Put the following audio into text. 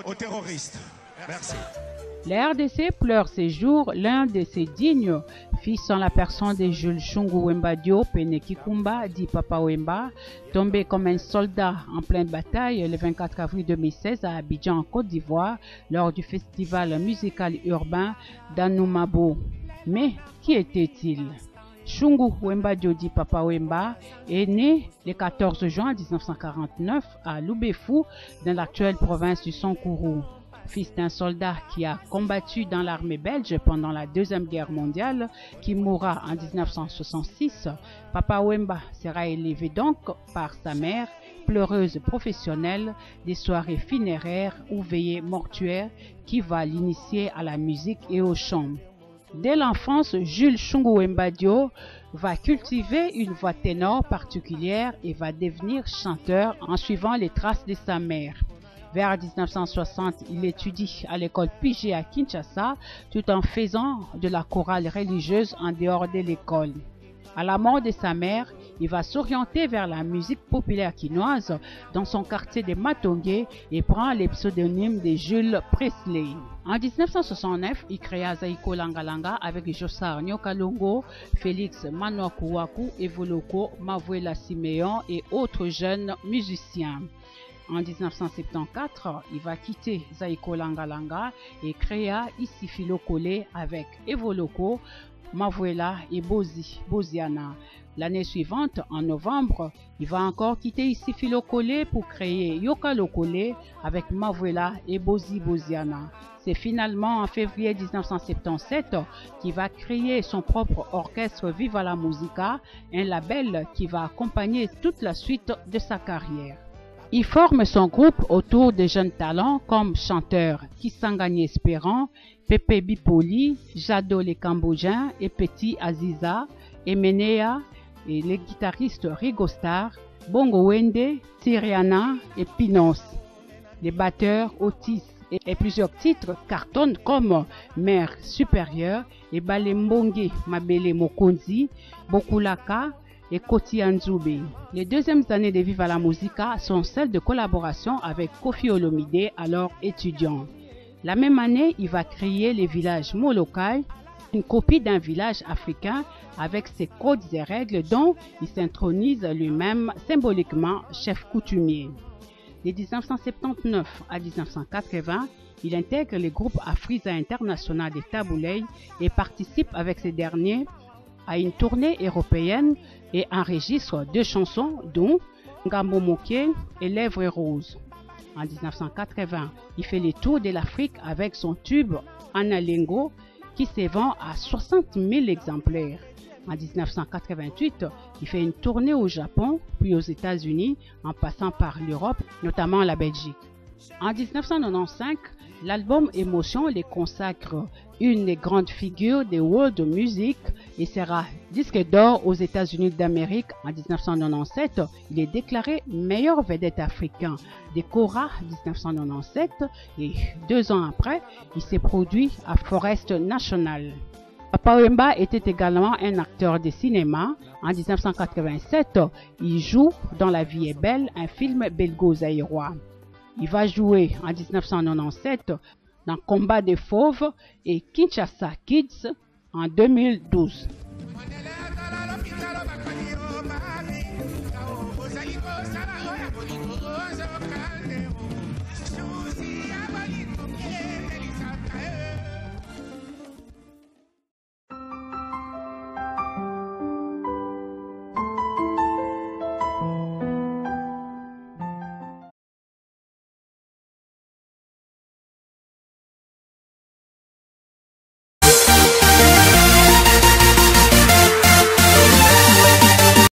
aux terroristes. Merci. La RDC pleure ces jours l'un de ses dignes fils en la personne de Jules Shungu Wemba Diop Pene Kikumba, dit Papa Wemba, tombé comme un soldat en pleine bataille le 24 avril 2016 à Abidjan en Côte d'Ivoire lors du festival musical urbain d'Anoumabo. Mais qui était-il? Shungu Wemba Diop dit Papa Wemba est né le 14 juin 1949 à Loubefou dans l'actuelle province du Sankourou. Fils d'un soldat qui a combattu dans l'armée belge pendant la Deuxième Guerre mondiale, qui mourra en 1966, Papa Wemba sera élevé donc par sa mère, pleureuse professionnelle, des soirées funéraires ou veillées mortuaires, qui va l'initier à la musique et au chant. Dès l'enfance, Jules Shungu Wemba Diop va cultiver une voix ténor particulière et va devenir chanteur en suivant les traces de sa mère. Vers 1960, il étudie à l'école Pigé à Kinshasa tout en faisant de la chorale religieuse en dehors de l'école. À la mort de sa mère, il va s'orienter vers la musique populaire quinoise dans son quartier de Matongé et prend les pseudonymes de Jules Presley. En 1969, il créa Zaiko Langalanga avec Jossar Nyokalongo, Félix Manouakouakou, Evoloko, Mavuela Siméon et autres jeunes musiciens. En 1974, il va quitter Zaiko Langalanga et créa Isifilo Kole avec Evoloko, Mavuela et Boziana. L'année suivante, en novembre, il va encore quitter Isifilo Kole pour créer Yokalo Kole avec Mavuela et Boziana. C'est finalement en février 1977 qu'il va créer son propre orchestre Viva la Musica, un label qui va accompagner toute la suite de sa carrière. Il forme son groupe autour de jeunes talents comme chanteurs Kisangani Espérant, Pepe Bipoli, Jado les Cambodgiens et Petit Aziza, Emenea et les guitaristes Rigo Star, Bongo Wende, Tiriana et Pinos. Les batteurs Otis et plusieurs titres cartonnent comme Mère Supérieure et Balembonge Mabele Mokonzi, Bokulaka et Koti Anzoube. Les deuxièmes années de Viva la Musica sont celles de collaboration avec Kofi Olomide, alors étudiant. La même année, il va créer le village Molokai, une copie d'un village africain avec ses codes et règles dont il s'intronise lui-même symboliquement chef coutumier. De 1979 à 1980, il intègre le groupe Afrisa International de Tabouley et participe avec ces derniers à une tournée européenne et enregistre 2 chansons dont Ngambo Moké et Lèvres Roses. En 1980, il fait le tour de l'Afrique avec son tube Analengo qui se vend à 60 000 exemplaires. En 1988, il fait une tournée au Japon, puis aux États-Unis, en passant par l'Europe, notamment la Belgique. En 1995, l'album Émotion les consacre une des grandes figures de world music et sera disque d'or aux États-Unis d'Amérique. En 1997, il est déclaré meilleur vedette africain des Cora 1997 et 2 ans après, il s'est produit à Forest National. Papa Wemba était également un acteur de cinéma. En 1987, il joue dans La vie est belle, un film belgo-zaïrois. Il va jouer en 1997 dans Combat des Fauves et Kinshasa Kids en 2012.